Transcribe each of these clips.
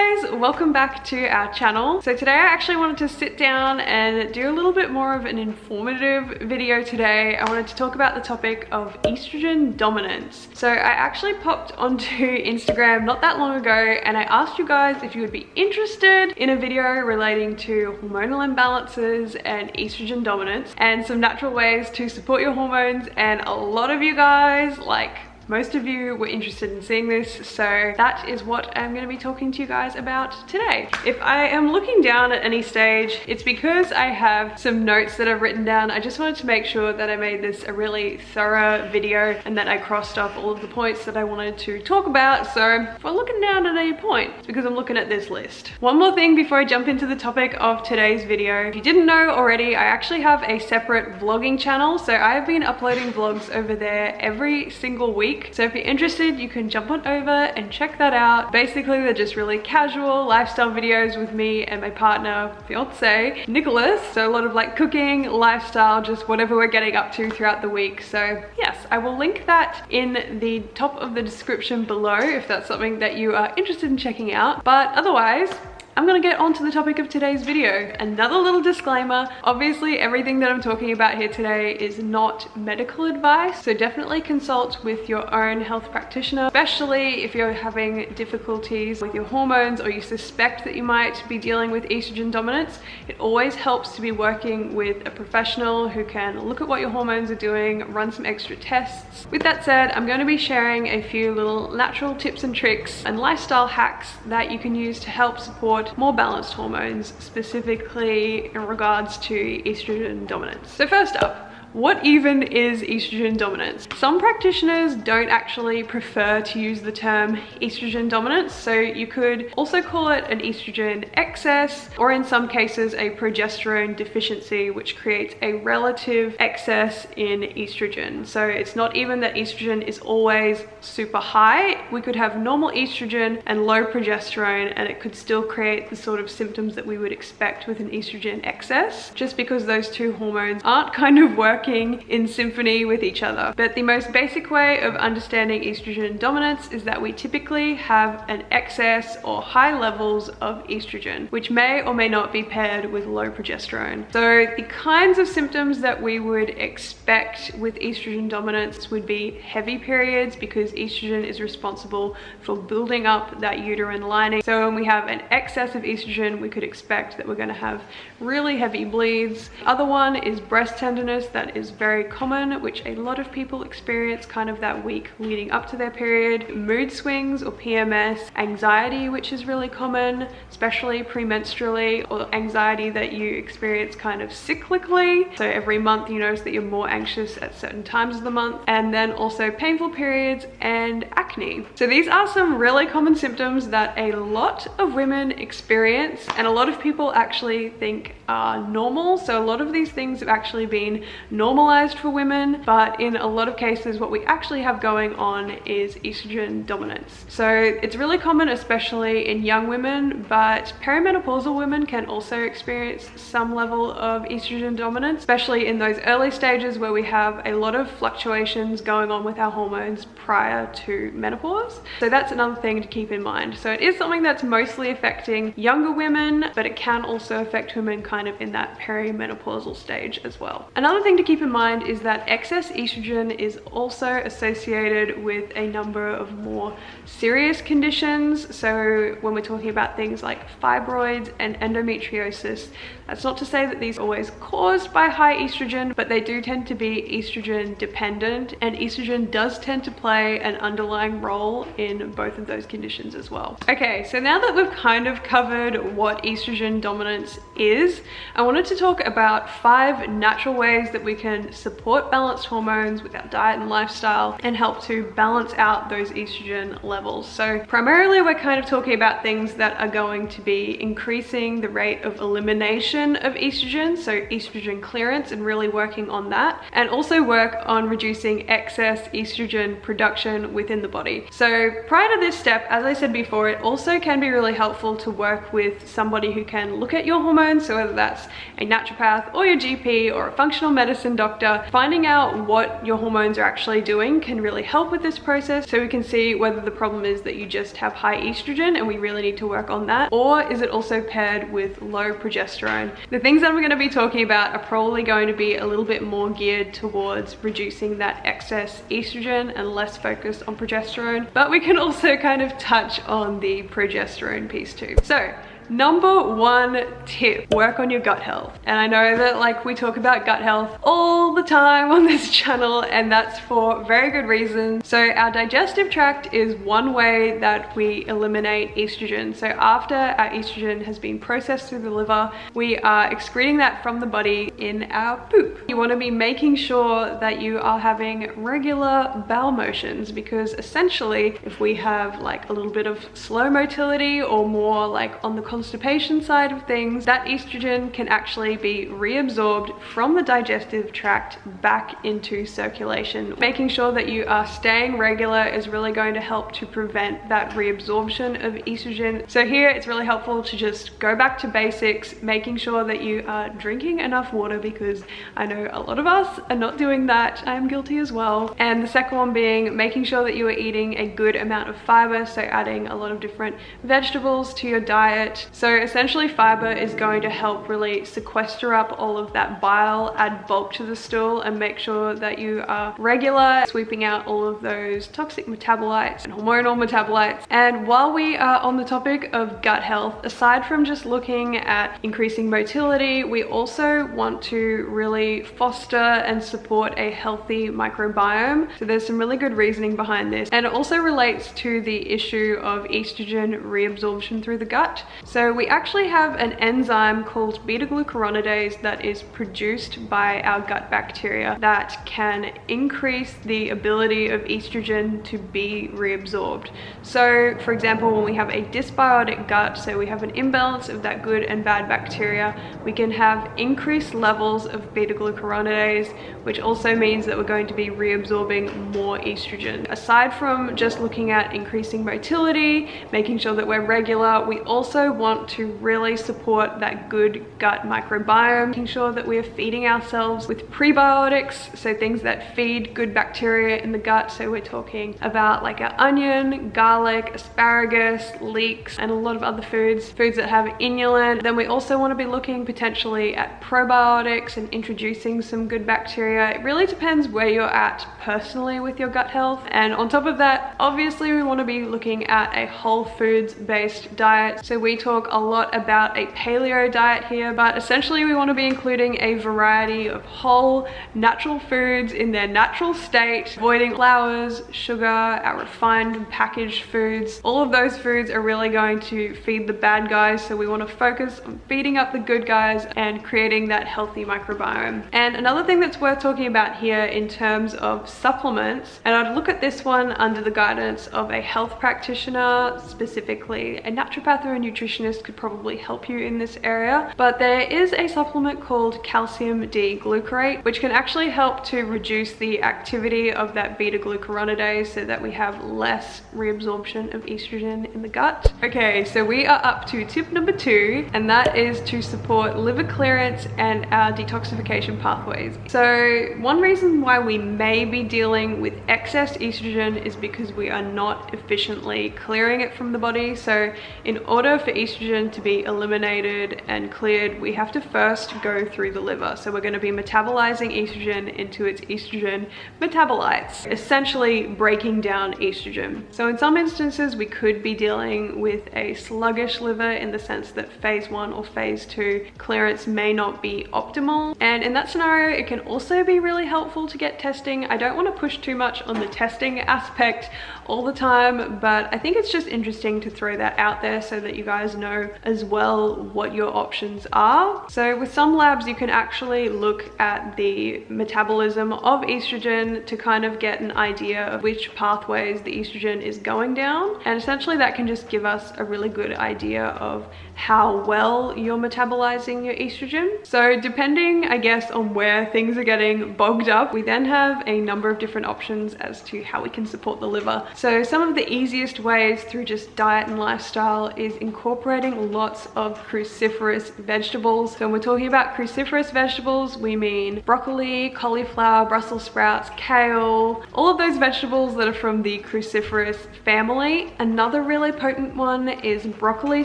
guys, welcome back to our channel. So today I actually wanted to sit down and do a little bit more of an informative video today. I wanted to talk about the topic of estrogen dominance. So I actually popped onto Instagram not that long ago and I asked you guys if you would be interested in a video relating to hormonal imbalances and estrogen dominance and some natural ways to support your hormones, and a lot of you guys, like most of you, were interested in seeing this, so that is what I'm going to be talking to you guys about today. If I am looking down at any stage, it's because I have some notes that I've written down. I just wanted to make sure that I made this a really thorough video and that I crossed off all of the points that I wanted to talk about. So if we're looking down at any point, it's because I'm looking at this list. One more thing before I jump into the topic of today's video. If you didn't know already, I actually have a separate vlogging channel, so I've been uploading vlogs over there every single week. So if you're interested, you can jump on over and check that out. Basically, they're just really casual lifestyle videos with me and my partner, fiance, Nicholas. So a lot of like cooking, lifestyle, just whatever we're getting up to throughout the week. So yes, I will link that in the top of the description below if that's something that you are interested in checking out. But otherwise, I'm gonna get on to the topic of today's video. Another little disclaimer, obviously everything that I'm talking about here today is not medical advice, so definitely consult with your own health practitioner, especially if you're having difficulties with your hormones or you suspect that you might be dealing with estrogen dominance. It always helps to be working with a professional who can look at what your hormones are doing, run some extra tests. With that said, I'm going to be sharing a few little natural tips and tricks and lifestyle hacks that you can use to help support more balanced hormones, specifically in regards to estrogen dominance. So first up, what even is estrogen dominance? Some practitioners don't actually prefer to use the term estrogen dominance, so you could also call it an estrogen excess, or in some cases a progesterone deficiency, which creates a relative excess in estrogen. So it's not even that estrogen is always super high. We could have normal estrogen and low progesterone and it could still create the sort of symptoms that we would expect with an estrogen excess, just because those two hormones aren't kind of working in symphony with each other. But the most basic way of understanding estrogen dominance is that we typically have an excess or high levels of estrogen, which may or may not be paired with low progesterone. So the kinds of symptoms that we would expect with estrogen dominance would be heavy periods, because estrogen is responsible for building up that uterine lining. So when we have an excess of estrogen, we could expect that we're going to have really heavy bleeds. Other one is breast tenderness. That is very common, which a lot of people experience kind of that week leading up to their period. Mood swings or PMS, anxiety, which is really common, especially premenstrually, or anxiety that you experience kind of cyclically. So every month you notice that you're more anxious at certain times of the month, and then also painful periods and acne. So these are some really common symptoms that a lot of women experience and a lot of people actually think are normal. So a lot of these things have actually been normalized for women, but in a lot of cases what we actually have going on is estrogen dominance. So it's really common, especially in young women, but perimenopausal women can also experience some level of estrogen dominance, especially in those early stages where we have a lot of fluctuations going on with our hormones prior to menopause. So that's another thing to keep in mind. So it is something that's mostly affecting younger women, but it can also affect women kind of in that perimenopausal stage as well. Another thing to keep in mind is that excess estrogen is also associated with a number of more serious conditions. So when we're talking about things like fibroids and endometriosis, that's not to say that these are always caused by high estrogen, but they do tend to be estrogen dependent, and estrogen does tend to play an underlying role in both of those conditions as well. Okay, so now that we've kind of covered what estrogen dominance is, I wanted to talk about 5 natural ways that we can support balanced hormones with our diet and lifestyle and help to balance out those estrogen levels. So primarily we're kind of talking about things that are going to be increasing the rate of elimination absorption of estrogen, so estrogen clearance, and really working on that, and also work on reducing excess estrogen production within the body. So prior to this step, as I said before, it also can be really helpful to work with somebody who can look at your hormones, so whether that's a naturopath or your GP or a functional medicine doctor. Finding out what your hormones are actually doing can really help with this process, so we can see whether the problem is that you just have high estrogen and we really need to work on that, or is it also paired with low progesterone. The things that I'm going to be talking about are probably going to be a little bit more geared towards reducing that excess estrogen and less focused on progesterone, but we can also kind of touch on the progesterone piece too. So number one tip, work on your gut health. And I know that like we talk about gut health all the time on this channel, and that's for very good reason. So our digestive tract is one way that we eliminate estrogen. So after our estrogen has been processed through the liver, we are excreting that from the body in our poop. You want to be making sure that you are having regular bowel motions, because essentially if we have like a little bit of slow motility or more like on the constipation side of things, that estrogen can actually be reabsorbed from the digestive tract back into circulation. Making sure that you are staying regular is really going to help to prevent that reabsorption of estrogen. So here it's really helpful to just go back to basics, making sure that you are drinking enough water, because I know a lot of us are not doing that. I am guilty as well. And the second one being making sure that you are eating a good amount of fiber, so adding a lot of different vegetables to your diet. So essentially fiber is going to help really sequester up all of that bile, add bulk to the stool, and make sure that you are regular, sweeping out all of those toxic metabolites and hormonal metabolites. And while we are on the topic of gut health, aside from just looking at increasing motility, we also want to really foster and support a healthy microbiome. So there's some really good reasoning behind this, and it also relates to the issue of estrogen reabsorption through the gut. So we actually have an enzyme called beta-glucuronidase that is produced by our gut bacteria that can increase the ability of estrogen to be reabsorbed. So for example, when we have a dysbiotic gut, so we have an imbalance of that good and bad bacteria, we can have increased levels of beta-glucuronidase, which also means that we're going to be reabsorbing more estrogen. Aside from just looking at increasing motility, making sure that we're regular, we also want to really support that good gut microbiome, making sure that we are feeding ourselves with prebiotics, so things that feed good bacteria in the gut. So we're talking about like our onion, garlic, asparagus, leeks, and a lot of other foods that have inulin. Then we also want to be looking potentially at probiotics and introducing some good bacteria. It really depends where you're at personally with your gut health. And on top of that, obviously we want to be looking at a whole foods based diet. So we talk a lot about a paleo diet here, but essentially we want to be including a variety of whole natural foods in their natural state, avoiding flours, sugar, our refined and packaged foods. All of those foods are really going to feed the bad guys, so we want to focus on feeding up the good guys and creating that healthy microbiome. And another thing that's worth talking about here in terms of supplements, and I'd look at this one under the guidance of a health practitioner, specifically a naturopath or a nutritionist could probably help you in this area, but there is a supplement called calcium D-glucarate, which can actually help to reduce the activity of that beta-glucuronidase so that we have less reabsorption of estrogen in the gut. Okay, so we are up to tip number 2, and that is to support liver clearance and our detoxification pathways. So one reason why we may be dealing with excess estrogen is because we are not efficiently clearing it from the body. So in order for estrogen to be eliminated and cleared, we have to first go through the liver. So we're going to be metabolizing estrogen into its estrogen metabolites, essentially breaking down estrogen. So in some instances, we could be dealing with a sluggish liver in the sense that phase 1 or phase 2 clearance may not be optimal. And in that scenario, it can also be really helpful to get testing. I don't want to push too much on the testing aspect all the time, but I think it's just interesting to throw that out there so that you guys know as well what your options are. So with some labs, you can actually look at the metabolism of estrogen to kind of get an idea of which pathways the estrogen is going down. And essentially that can just give us a really good idea of how well you're metabolizing your estrogen. So depending, I guess, on where things are getting bogged up, we then have a number of different options as to how we can support the liver. So some of the easiest ways through just diet and lifestyle is incorporating lots of cruciferous vegetables. So when we're talking about cruciferous vegetables, we mean broccoli, cauliflower, Brussels sprouts, kale, all of those vegetables that are from the cruciferous family. Another really potent one is broccoli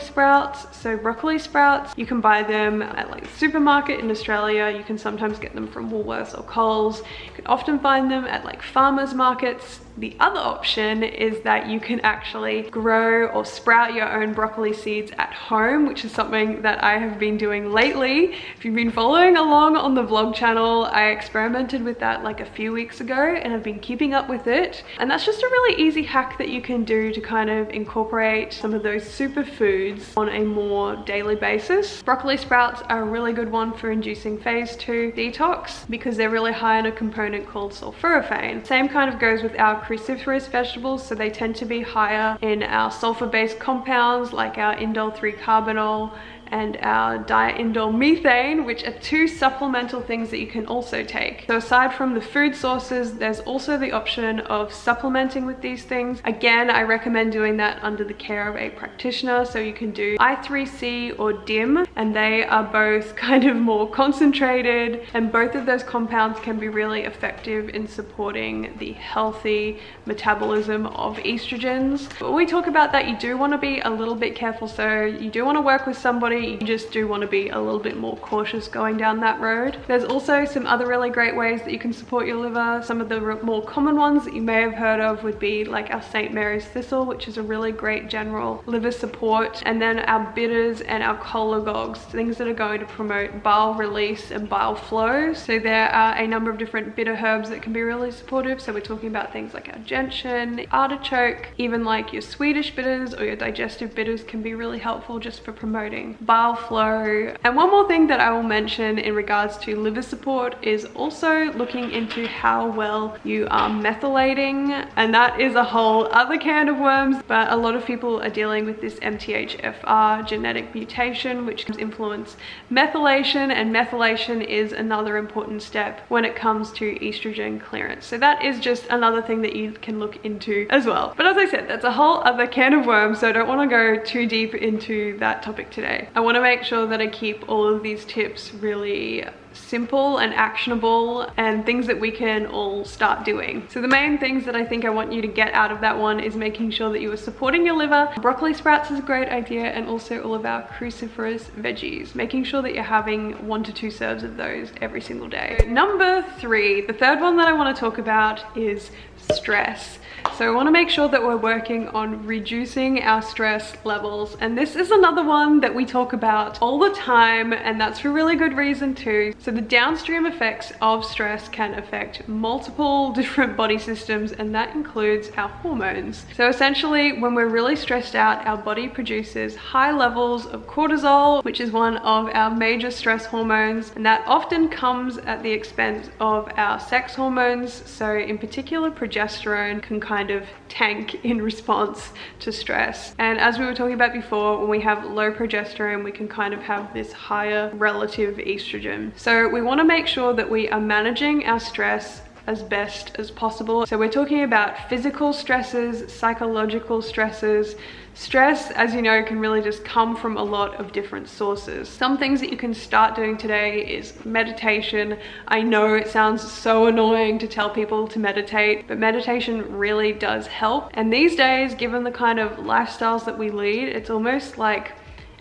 sprouts. So broccoli sprouts, you can buy them at like the supermarket in Australia. You can sometimes get them from Woolworths or Coles. You can often find them at like farmers markets. The other option is that you can actually grow or sprout your own broccoli seeds at home, which is something that I have been doing lately. If you've been following along on the vlog channel, I experimented with that like a few weeks ago and I've been keeping up with it. And that's just a really easy hack that you can do to kind of incorporate some of those superfoods on a more daily basis. Broccoli sprouts are a really good one for inducing phase 2 detox because they're really high in a component called sulforaphane. Same kind of goes with our cruciferous vegetables, so they tend to be higher in our sulfur-based compounds like our indole 3-carbinol and our diindole methane, which are two supplemental things that you can also take. So aside from the food sources, there's also the option of supplementing with these things. Again, I recommend doing that under the care of a practitioner. So you can do I3C or DIM, and they are both kind of more concentrated, and both of those compounds can be really effective in supporting the healthy metabolism of estrogens. But when we talk about that, you do want to be a little bit careful. So you do want to work with somebody. You just do want to be a little bit more cautious going down that road. There's also some other really great ways that you can support your liver. Some of the more common ones that you may have heard of would be like our St. Mary's thistle, which is a really great general liver support, and then our bitters and our cholagogues, things that are going to promote bile release and bile flow. So there are a number of different bitter herbs that can be really supportive. So we're talking about things like our gentian, artichoke, even like your Swedish bitters or your digestive bitters can be really helpful just for promoting bile flow. And one more thing that I will mention in regards to liver support is also looking into how well you are methylating, and that is a whole other can of worms, but a lot of people are dealing with this MTHFR genetic mutation which can influence methylation, and methylation is another important step when it comes to estrogen clearance. So that is just another thing that you can look into as well. But as I said, that's a whole other can of worms, so I don't want to go too deep into that topic today. I want to make sure that I keep all of these tips really simple and actionable and things that we can all start doing. So the main things that I think I want you to get out of that one is making sure that you are supporting your liver. Broccoli sprouts is a great idea, and also all of our cruciferous veggies, making sure that you're having 1 to 2 serves of those every single day. Number 3, the third one that I want to talk about is stress. So I want to make sure that we're working on reducing our stress levels, and this is another one that we talk about all the time, and that's for really good reason too. So the downstream effects of stress can affect multiple different body systems, and that includes our hormones. So essentially, when we're really stressed out, our body produces high levels of cortisol, which is one of our major stress hormones, and that often comes at the expense of our sex hormones. So in particular, progesterone can kind of tank in response to stress. And as we were talking about before, when we have low progesterone, we can kind of have this higher relative estrogen. So we want to make sure that we are managing our stress as best as possible. So we're talking about physical stresses, psychological stresses. Stress, as you know, can really just come from a lot of different sources. Some things that you can start doing today is meditation. I know it sounds so annoying to tell people to meditate, but meditation really does help. And these days, given the kind of lifestyles that we lead, it's almost like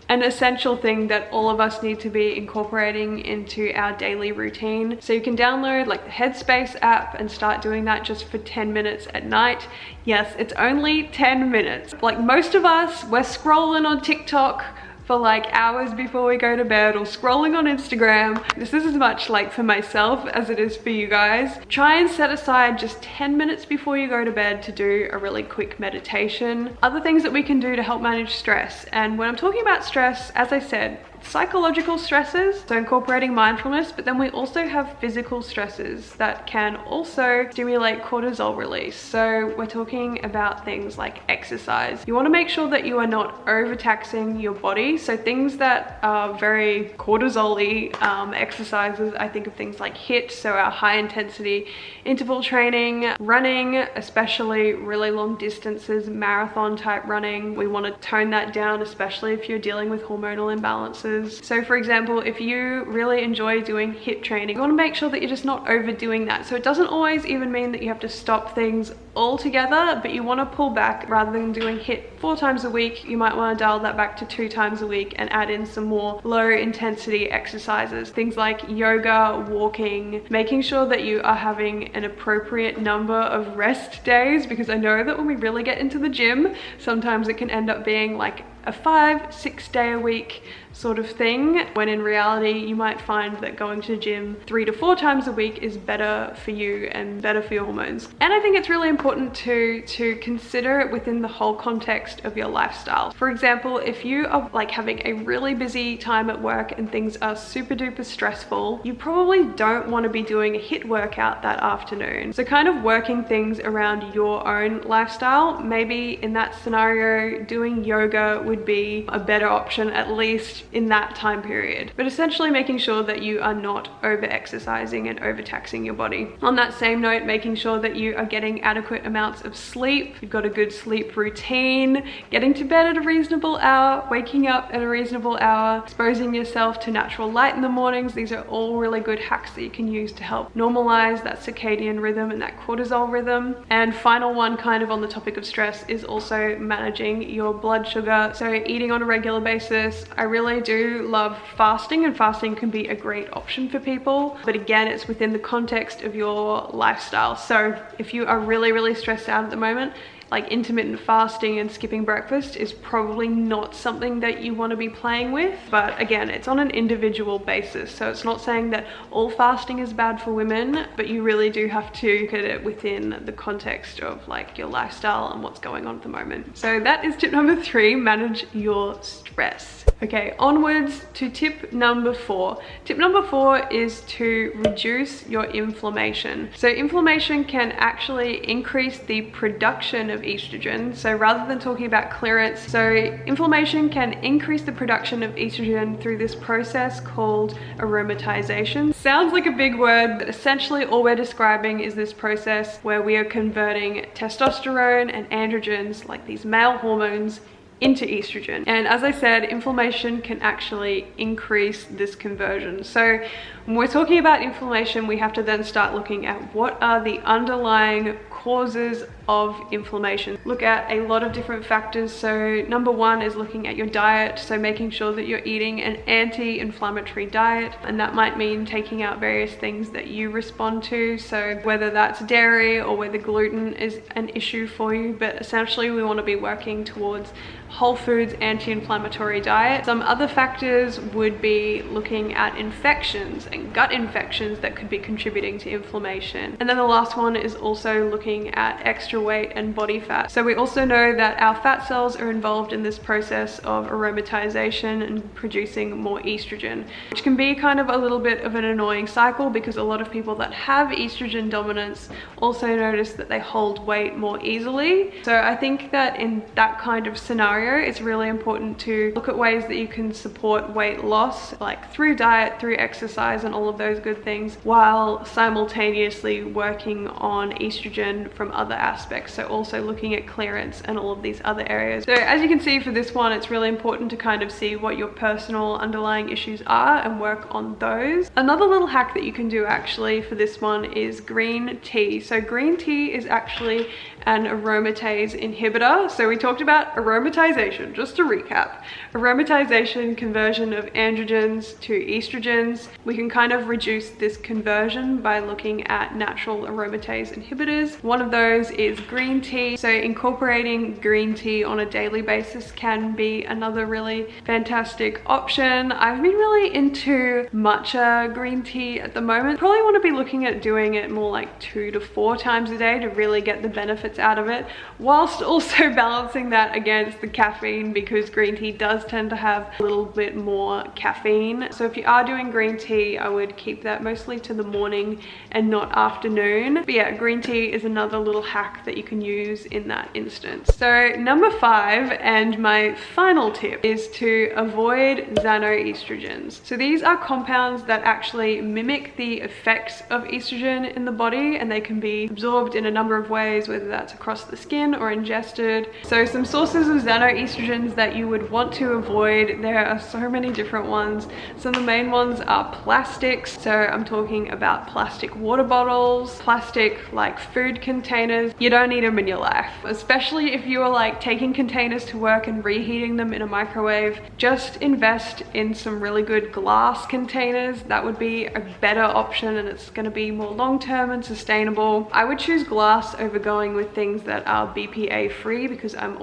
an essential thing that all of us need to be incorporating into our daily routine. So you can download like the Headspace app and start doing that just for 10 minutes at night. Yes, it's only 10 minutes. Like most of us, we're scrolling on TikTok for like hours before we go to bed or scrolling on Instagram. This is as much like for myself as it is for you guys. Try and set aside just 10 minutes before you go to bed to do a really quick meditation. Other things that we can do to help manage stress. And when I'm talking about stress, as I said, psychological stresses, so incorporating mindfulness, but then we also have physical stresses that can also stimulate cortisol release. So we're talking about things like exercise. You want to make sure that you are not overtaxing your body. So things that are very cortisol-y exercises, I think of things like HIIT, so our high intensity interval training, running, especially really long distances, marathon type running. We want to tone that down, especially if you're dealing with hormonal imbalances. So for example, if you really enjoy doing HIIT training, you want to make sure that you're just not overdoing that. So it doesn't always even mean that you have to stop things altogether, but you want to pull back. Rather than doing HIIT 4 times a week, you might want to dial that back to 2 times a week and add in some more low intensity exercises. Things like yoga, walking, making sure that you are having an appropriate number of rest days, because I know that when we really get into the gym, sometimes it can end up being like a 5-6 day a week sort of thing, when in reality you might find that going to the gym 3 to 4 times a week is better for you and better for your hormones. And I think it's really important to consider it within the whole context of your lifestyle. For example, if you are like having a really busy time at work and things are super duper stressful, you probably don't want to be doing a HIIT workout that afternoon. So kind of working things around your own lifestyle. Maybe in that scenario, doing yoga would be a better option, at least in that time period. But essentially making sure that you are not over exercising and overtaxing your body. On that same note, making sure that you are getting adequate amounts of sleep. You've got a good sleep routine, getting to bed at a reasonable hour, waking up at a reasonable hour, exposing yourself to natural light in the mornings. These are all really good hacks that you can use to help normalize that circadian rhythm and that cortisol rhythm. And final one, kind of on the topic of stress, is also managing your blood sugar. So eating on a regular basis. I really do love fasting, and fasting can be a great option for people, but again, it's within the context of your lifestyle. So if you are really stressed out at the moment, like intermittent fasting and skipping breakfast is probably not something that you want to be playing with. But again, it's on an individual basis. So it's not saying that all fasting is bad for women, but you really do have to look at it within the context of like your lifestyle and what's going on at the moment. So that is tip number 3, manage your stress. Okay, onwards to tip number 4. Tip number 4 is to reduce your inflammation. So inflammation can actually increase the production of estrogen. So rather than talking about clearance, so inflammation can increase the production of estrogen through this process called aromatization. Sounds like a big word, but essentially all we're describing is this process where we are converting testosterone and androgens, like these male hormones, into estrogen. And as I said, inflammation can actually increase this conversion. So when we're talking about inflammation, we have to then start looking at what are the underlying causes of inflammation. Look at a lot of different factors. So number 1 is looking at your diet. So making sure that you're eating an anti-inflammatory diet, and that might mean taking out various things that you respond to. So whether that's dairy or whether gluten is an issue for you, but essentially we want to be working towards whole foods anti-inflammatory diet. Some other factors would be looking at infections and gut infections that could be contributing to inflammation. And then the last one is also looking at extra weight and body fat. So we also know that our fat cells are involved in this process of aromatization and producing more estrogen, which can be kind of a little bit of an annoying cycle, because a lot of people that have estrogen dominance also notice that they hold weight more easily. So I think that in that kind of scenario, it's really important to look at ways that you can support weight loss, like through diet, through exercise, and all of those good things, while simultaneously working on estrogen from other aspects. So also looking at clearance and all of these other areas. So as you can see for this one, it's really important to kind of see what your personal underlying issues are and work on those. Another little hack that you can do actually for this one is green tea. So green tea is actually and aromatase inhibitor. So we talked about aromatization, just to recap. Aromatization, conversion of androgens to estrogens. We can kind of reduce this conversion by looking at natural aromatase inhibitors. One of those is green tea. So incorporating green tea on a daily basis can be another really fantastic option. I've been really into matcha green tea at the moment. Probably want to be looking at doing it more like 2 to 4 times a day to really get the benefits out of it, whilst also balancing that against the caffeine, because green tea does tend to have a little bit more caffeine. So if you are doing green tea, I would keep that mostly to the morning and not afternoon. But yeah, green tea is another little hack that you can use in that instance. So number 5, and my final tip, is to avoid xenoestrogens. So these are compounds that actually mimic the effects of estrogen in the body, and they can be absorbed in a number of ways, whether that's across the skin or ingested. So some sources of xenoestrogens that you would want to avoid, there are so many different ones. Some of the main ones are plastics. So I'm talking about plastic water bottles, plastic like food containers. You don't need them in your life, especially if you are like taking containers to work and reheating them in a microwave. Just invest in some really good glass containers. That would be a better option, and it's going to be more long-term and sustainable. I would choose glass over going with things that are BPA free, because I'm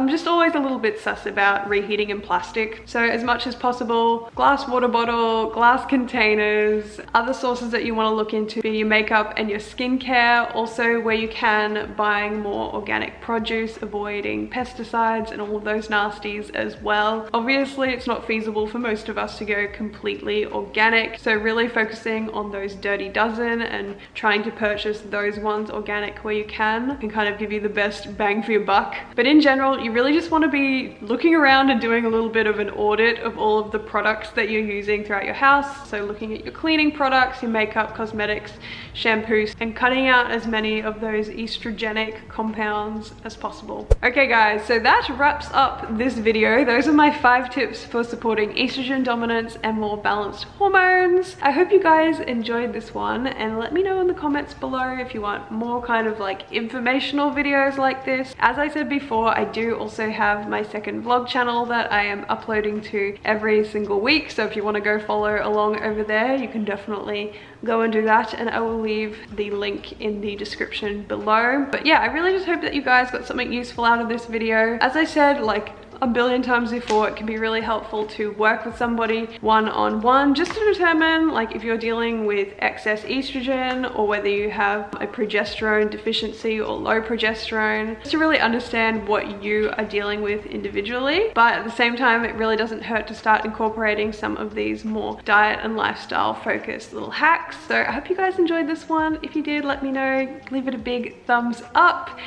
just always a little bit sus about reheating in plastic. So as much as possible, glass water bottle, glass containers. Other sources that you want to look into be your makeup and your skincare. Also, where you can, buying more organic produce, avoiding pesticides and all of those nasties as well. Obviously, it's not feasible for most of us to go completely organic, so really focusing on those dirty dozen and trying to purchase those ones organic where you can kind of give you the best bang for your buck. But in general, you really just want to be looking around and doing a little bit of an audit of all of the products that you're using throughout your house. So looking at your cleaning products, your makeup, cosmetics, shampoos, and cutting out as many of those estrogenic compounds as possible. Okay guys, so that wraps up this video. Those are my 5 tips for supporting estrogen dominance and more balanced hormones. I hope you guys enjoyed this one, and let me know in the comments below if you want more kind of like informational videos like this. As I said before, I do also have my second vlog channel that I am uploading to every single week, so if you want to go follow along over there, you can definitely go and do that, and I will leave the link in the description below. But yeah, I really just hope that you guys got something useful out of this video. As I said like a billion times before, it can be really helpful to work with somebody one-on-one just to determine like if you're dealing with excess estrogen or whether you have a progesterone deficiency or low progesterone, just to really understand what you are dealing with individually. But at the same time, it really doesn't hurt to start incorporating some of these more diet and lifestyle focused little hacks. So I hope you guys enjoyed this one. If you did, let me know, leave it a big thumbs up,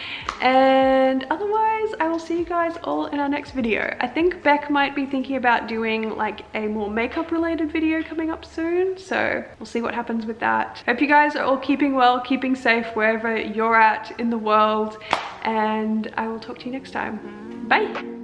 and otherwise I will see you guys all in our next video. I think Beck might be thinking about doing like a more makeup related video coming up soon, so we'll see what happens with that. Hope you guys are all keeping well, keeping safe wherever you're at in the world, and I will talk to you next time. Bye.